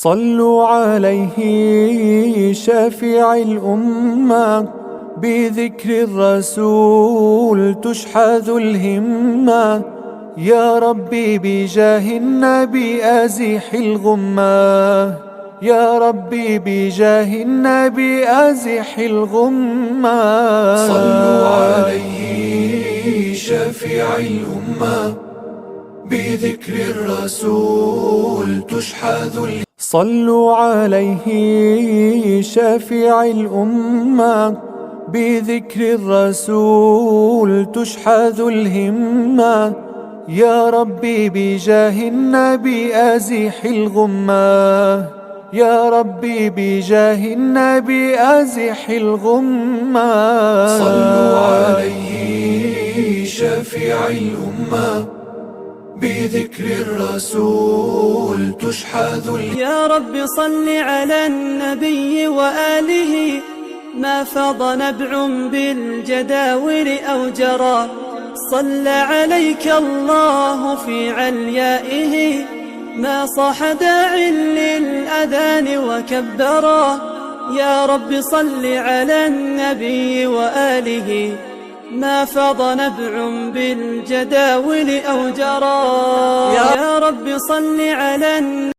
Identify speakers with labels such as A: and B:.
A: صلوا عليه شافع الأمة، بذكر الرسول تشحذ الهمة. يا ربي بجاه النبي أزح الغمة، يا ربي بجاه النبي أزح الغمة.
B: صلوا عليه شافع الأمة، بذكر الرسول تشحذ
A: صلوا عليه شافع الأمة، بذكر الرسول تشحذ الهمة. يا ربي بجاه النبي أزح الغمة، يا ربي بجاه النبي أزح الغمة.
B: صلوا عليه شافع الأمة، بذكر الرسول تشحذ
C: يا رب صل على النبي وآله، ما فاض نبع بالجداول أو جرى. صلى عليك الله في عليائه، ما صاح داع للأذان وكبرا. يا رب صل على النبي وآله، ما فاض نبع بالجداول أو جرى. يا رب صل على